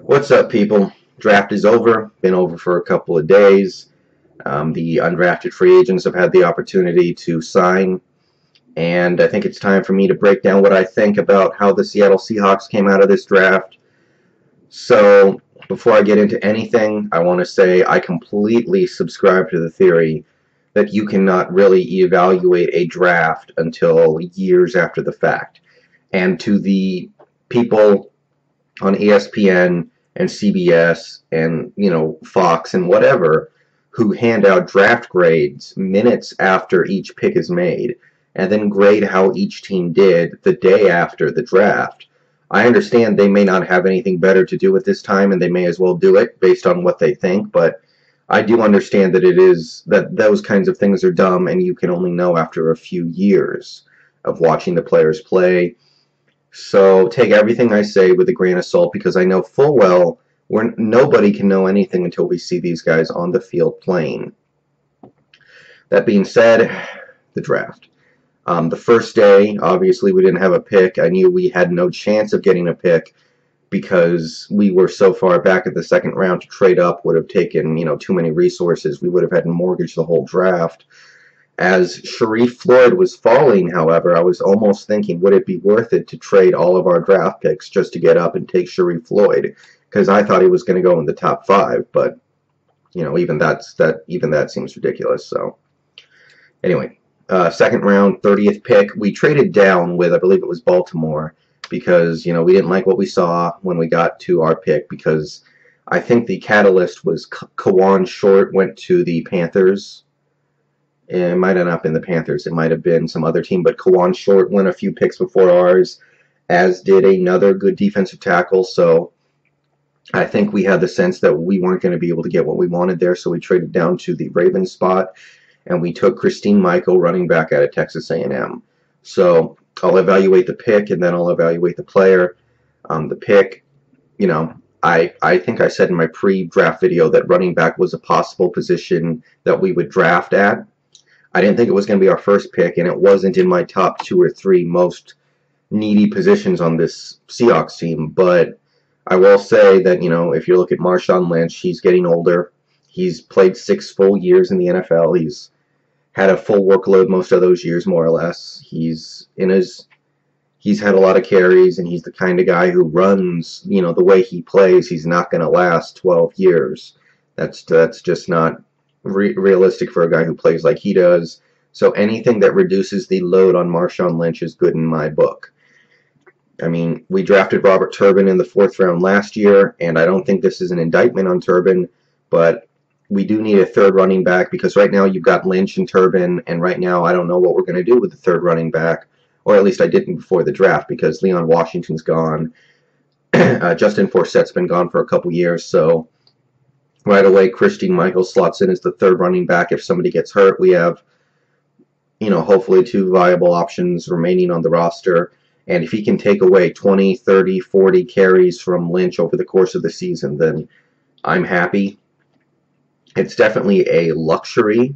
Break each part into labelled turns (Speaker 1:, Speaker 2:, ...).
Speaker 1: What's up, people? Draft is over. Been over for a couple of days. The undrafted free agents have had the opportunity to sign, and I think it's time for me to break down what I think about how the Seattle Seahawks came out of this draft. So, before I get into anything, I want to say I completely subscribe to the theory that you cannot really evaluate a draft until years after the fact. And to the people on ESPN and CBS and Fox and whatever who hand out draft grades minutes after each pick is made and then grade how each team did the day after the draft. I understand they may not have anything better to do at this time and they may as well do it based on what they think, but I do understand that those kinds of things are dumb and you can only know after a few years of watching the players play. So take everything I say with a grain of salt because I know full well nobody can know anything until we see these guys on the field playing. That being said, the draft. The first day, obviously, we didn't have a pick. I knew we had no chance of getting a pick because we were so far back at the second round. To trade up would have taken, too many resources. We would have had to mortgage the whole draft. As Sharif Floyd was falling, however, I was almost thinking, would it be worth it to trade all of our draft picks just to get up and take Sharif Floyd? Because I thought he was going to go in the top 5, but even that seems ridiculous. So anyway, second round, 30th pick, we traded down with, I believe it was Baltimore, because we didn't like what we saw when we got to our pick. Because I think the catalyst was Kawan Short went to the Panthers. It might have not been the Panthers. It might have been some other team. But Kawan Short went a few picks before ours, as did another good defensive tackle. So I think we had the sense that we weren't going to be able to get what we wanted there. So we traded down to the Ravens spot, and we took Christine Michael, running back out of Texas A&M. So I'll evaluate the pick, and then I'll evaluate the player. The pick, I think I said in my pre-draft video that running back was a possible position that we would draft at. I didn't think it was going to be our first pick, and it wasn't in my top 2 or 3 most needy positions on this Seahawks team. But I will say that, if you look at Marshawn Lynch, he's getting older. He's played 6 full years in the NFL. He's had a full workload most of those years, more or less. He's had a lot of carries, and he's the kind of guy who runs, the way he plays, he's not going to last 12 years. That's just not realistic for a guy who plays like he does. So anything that reduces the load on Marshawn Lynch is good in my book. I mean, we drafted Robert Turbin in the 4th round last year, and I don't think this is an indictment on Turbin, but we do need a 3rd running back because right now you've got Lynch and Turbin, and right now I don't know what we're going to do with the 3rd running back, or at least I didn't before the draft because Leon Washington's gone. Justin Forsett's been gone for a couple years, so right away, Christine Michael slots in as the 3rd running back. If somebody gets hurt, we have, hopefully 2 viable options remaining on the roster. And if he can take away 20, 30, 40 carries from Lynch over the course of the season, then I'm happy. It's definitely a luxury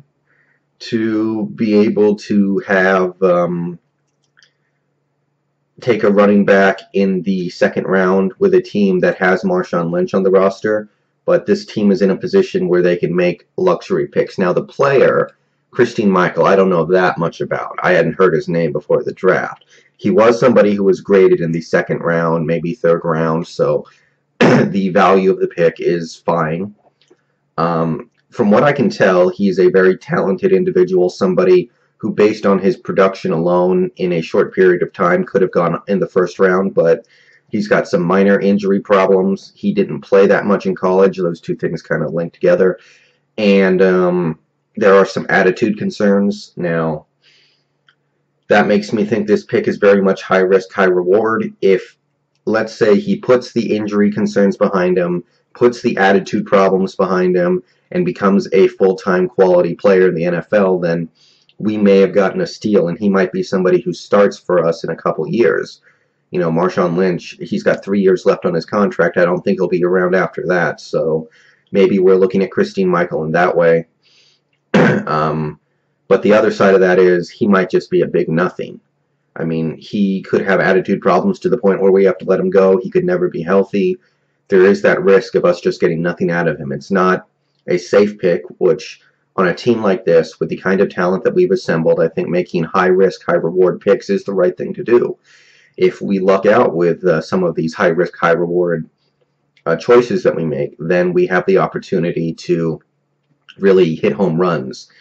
Speaker 1: to be able to have take a running back in the 2nd round with a team that has Marshawn Lynch on the roster. But this team is in a position where they can make luxury picks. Now, the player, Christine Michael, I don't know that much about. I hadn't heard his name before the draft. He was somebody who was graded in the 2nd round, maybe 3rd round, so the value of the pick is fine. From what I can tell, he's a very talented individual, somebody who, based on his production alone in a short period of time, could have gone in the 1st round, but he's got some minor injury problems. He didn't play that much in college. Those two things kind of link together. And there are some attitude concerns. Now, that makes me think this pick is very much high risk, high reward. If, let's say, he puts the injury concerns behind him, puts the attitude problems behind him, and becomes a full-time quality player in the NFL, then we may have gotten a steal, and he might be somebody who starts for us in a couple years. Marshawn Lynch, he's got 3 years left on his contract. I don't think he'll be around after that. So maybe we're looking at Christine Michael in that way. But the other side of that is he might just be a big nothing. I mean, he could have attitude problems to the point where we have to let him go. He could never be healthy. there is that risk of us just getting nothing out of him. It's not a safe pick, which on a team like this, with the kind of talent that we've assembled, I think making high-risk, high-reward picks is the right thing to do. If we luck out with some of these high-risk, high-reward choices that we make, then we have the opportunity to really hit home runs.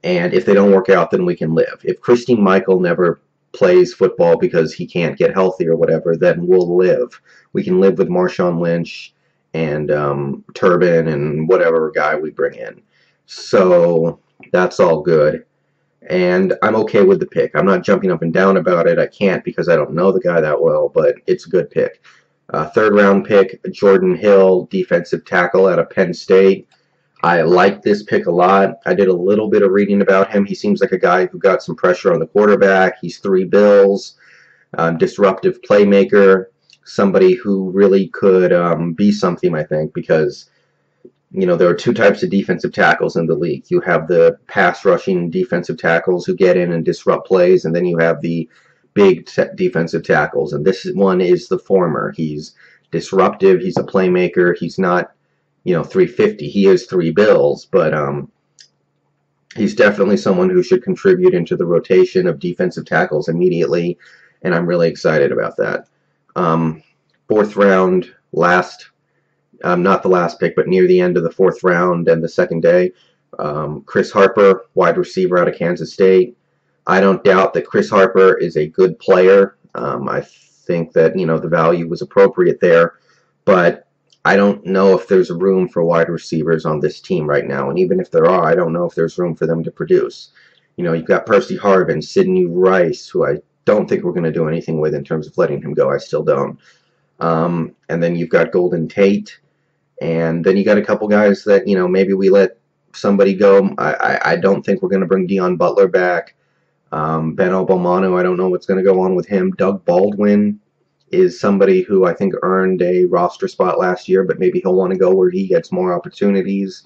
Speaker 1: And if they don't work out, then we can live. If Christine Michael never plays football because he can't get healthy or whatever, then we'll live. We can live with Marshawn Lynch and Turbin and whatever guy we bring in. So that's all good. And I'm okay with the pick. I'm not jumping up and down about it. I can't because I don't know the guy that well, but it's a good pick. Third round pick, Jordan Hill, defensive tackle out of Penn State. I like this pick a lot. I did a little bit of reading about him. He seems like a guy who got some pressure on the quarterback. He's 3 bills, disruptive playmaker, somebody who really could be something, I think, because there are 2 types of defensive tackles in the league. You have the pass rushing defensive tackles who get in and disrupt plays, and then you have the big defensive tackles, and this one is the former. He's disruptive, he's a playmaker, he's not 350. He is 3 bills, but he's definitely someone who should contribute into the rotation of defensive tackles immediately, and I'm really excited about that. 4th round, not the last pick, but near the end of the 4th round and the second day, Chris Harper, wide receiver out of Kansas State. I don't doubt that Chris Harper is a good player. I think that the value was appropriate there, but I don't know if there's room for wide receivers on this team right now, and even if there are, I don't know if there's room for them to produce. You've got Percy Harvin, Sidney Rice, who I don't think we're going to do anything with in terms of letting him go. I still don't. And then you've got Golden Tate, and then you got a couple guys that maybe we let somebody go. I don't think we're going to bring Deion Butler back. Ben Obomanu, I don't know what's going to go on with him. Doug Baldwin is somebody who I think earned a roster spot last year, but maybe he'll want to go where he gets more opportunities.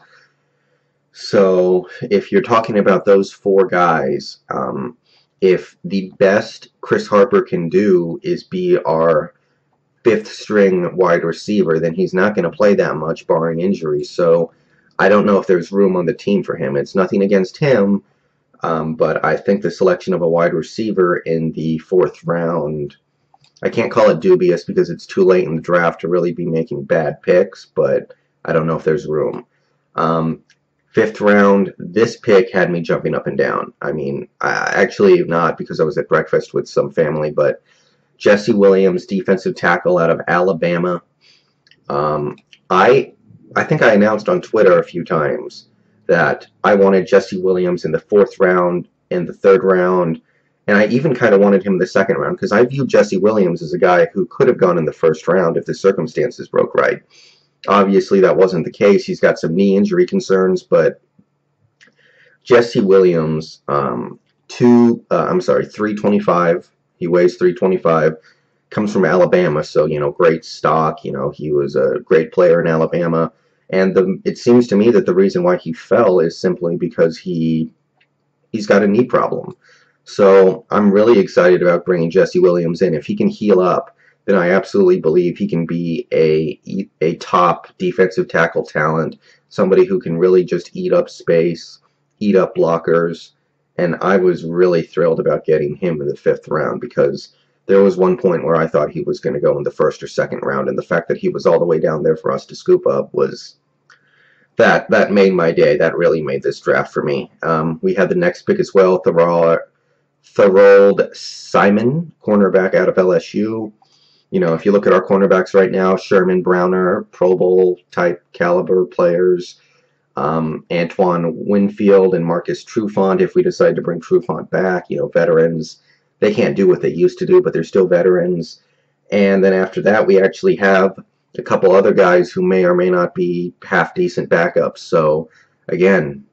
Speaker 1: So if you're talking about those 4 guys, if the best Chris Harper can do is be our 5th string wide receiver, then he's not going to play that much barring injury. So I don't know if there's room on the team for him. It's nothing against him, but I think the selection of a wide receiver in the 4th round, I can't call it dubious because it's too late in the draft to really be making bad picks, but I don't know if there's room. 5th round, this pick had me jumping up and down. I mean, actually not because I was at breakfast with some family, but Jesse Williams, defensive tackle out of Alabama. I think I announced on Twitter a few times that I wanted Jesse Williams in the 4th round, in the 3rd round, and I even kind of wanted him in the 2nd round because I view Jesse Williams as a guy who could have gone in the 1st round if the circumstances broke right. Obviously, that wasn't the case. He's got some knee injury concerns, but Jesse Williams, 325. He weighs 325. Comes from Alabama, so great stock. He was a great player in Alabama, and it seems to me that the reason why he fell is simply because he's got a knee problem. So I'm really excited about bringing Jesse Williams in. If he can heal up, then I absolutely believe he can be a top defensive tackle talent, somebody who can really just eat up space, eat up blockers, and I was really thrilled about getting him in the 5th round because there was one point where I thought he was going to go in the 1st or 2nd round, and the fact that he was all the way down there for us to scoop up was that made my day. That really made this draft for me. We had the next pick as well, Thorold Simon, cornerback out of LSU. If you look at our cornerbacks right now, Sherman, Browner, Pro Bowl type caliber players, Antoine Winfield and Marcus Trufant, if we decide to bring Trufant back, veterans. They can't do what they used to do, but they're still veterans. And then after that, we actually have a couple other guys who may or may not be half-decent backups. So, again,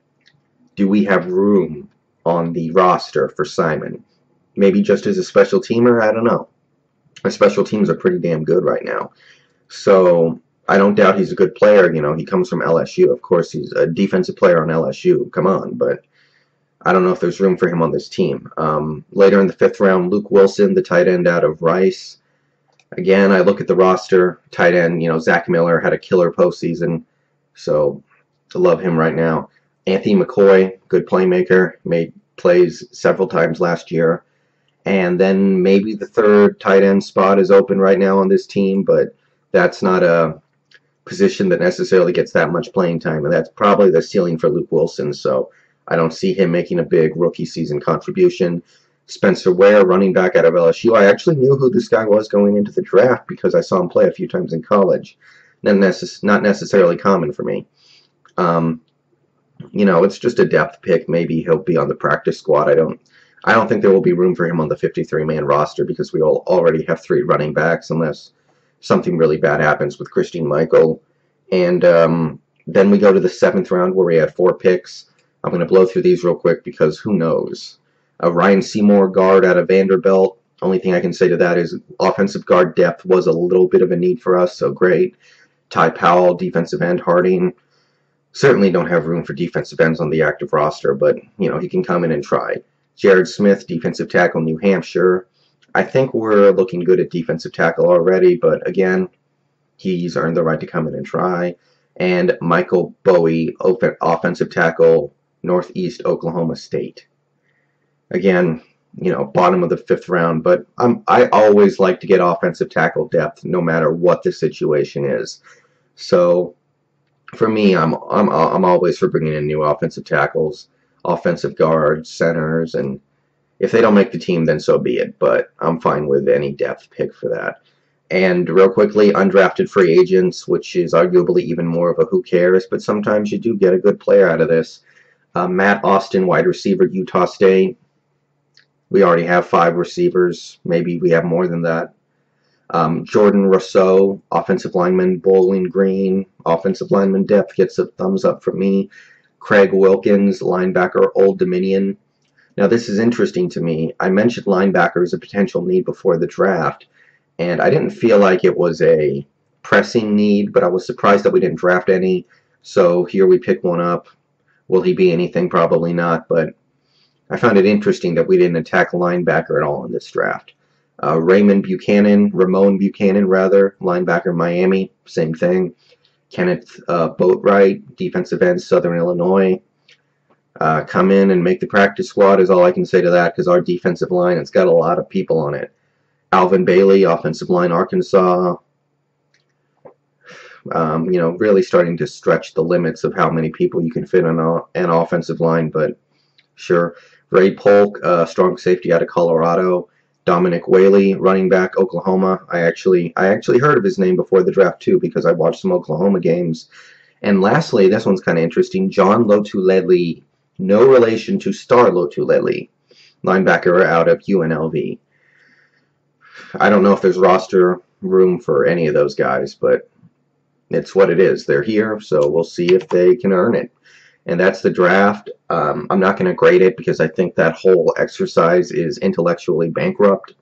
Speaker 1: do we have room on the roster for Simon? Maybe just as a special teamer? I don't know. Our special teams are pretty damn good right now. So, I don't doubt he's a good player. He comes from LSU. Of course, he's a defensive player on LSU. Come on, but I don't know if there's room for him on this team. Later in the 5th round, Luke Wilson, the tight end out of Rice. Again, I look at the roster, tight end, Zach Miller had a killer postseason, so I love him right now. Anthony McCoy, good playmaker, made plays several times last year. And then maybe the third tight end spot is open right now on this team, but that's not a position that necessarily gets that much playing time, and that's probably the ceiling for Luke Wilson, so I don't see him making a big rookie season contribution. Spencer Ware, running back out of LSU. I actually knew who this guy was going into the draft because I saw him play a few times in college. Not necessarily common for me. It's just a depth pick. Maybe he'll be on the practice squad. I don't think there will be room for him on the 53-man roster because we all already have 3 running backs unless something really bad happens with Christine Michael. And then we go to the 7th round where we had 4 picks. I'm going to blow through these real quick because who knows. Ryan Seymour, guard out of Vanderbilt. Only thing I can say to that is offensive guard depth was a little bit of a need for us, so great. Ty Powell, defensive end, Harding. Certainly don't have room for defensive ends on the active roster, but, he can come in and try. Jared Smith, defensive tackle, New Hampshire. I think we're looking good at defensive tackle already, but again, he's earned the right to come in and try. And Michael Bowie, offensive tackle, Northeast Oklahoma State. Again, bottom of the 5th round, but I always like to get offensive tackle depth no matter what the situation is. So for me, I'm always for bringing in new offensive tackles, offensive guards, centers, and if they don't make the team, then so be it, but I'm fine with any depth pick for that. And real quickly, undrafted free agents, which is arguably even more of a who cares, but sometimes you do get a good player out of this. Matt Austin, wide receiver, Utah State. We already have 5 receivers. Maybe we have more than that. Jordan Rousseau, offensive lineman, Bowling Green. Offensive lineman depth gets a thumbs up from me. Craig Wilkins, linebacker, Old Dominion. Now, this is interesting to me. I mentioned linebacker as a potential need before the draft, and I didn't feel like it was a pressing need, but I was surprised that we didn't draft any. So here we pick one up. Will he be anything? Probably not, but I found it interesting that we didn't attack linebacker at all in this draft. Ramon Buchanan, linebacker, Miami, same thing. Kenneth Boatwright, defensive end, Southern Illinois. Come in and make the practice squad is all I can say to that because our defensive line, it's got a lot of people on it. Alvin Bailey, offensive line, Arkansas. Really starting to stretch the limits of how many people you can fit on an offensive line, but sure. Ray Polk, strong safety out of Colorado. Dominic Whaley, running back, Oklahoma. I actually heard of his name before the draft too because I watched some Oklahoma games. And lastly, this one's kind of interesting. John Lotulelei, no relation to Star Lotulelei, linebacker out of UNLV. I don't know if there's roster room for any of those guys, but it's what it is. They're here, so we'll see if they can earn it. And that's the draft. I'm not going to grade it because I think that whole exercise is intellectually bankrupt.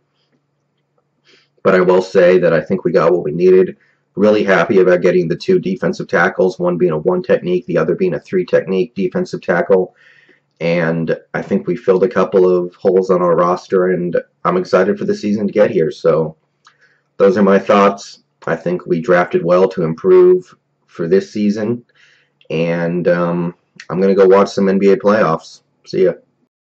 Speaker 1: But I will say that I think we got what we needed. Really happy about getting the 2 defensive tackles, one being a 1 technique, the other being a 3 technique defensive tackle. And I think we filled a couple of holes on our roster, and I'm excited for the season to get here. So those are my thoughts. I think we drafted well to improve for this season. And I'm going to go watch some NBA playoffs. See ya.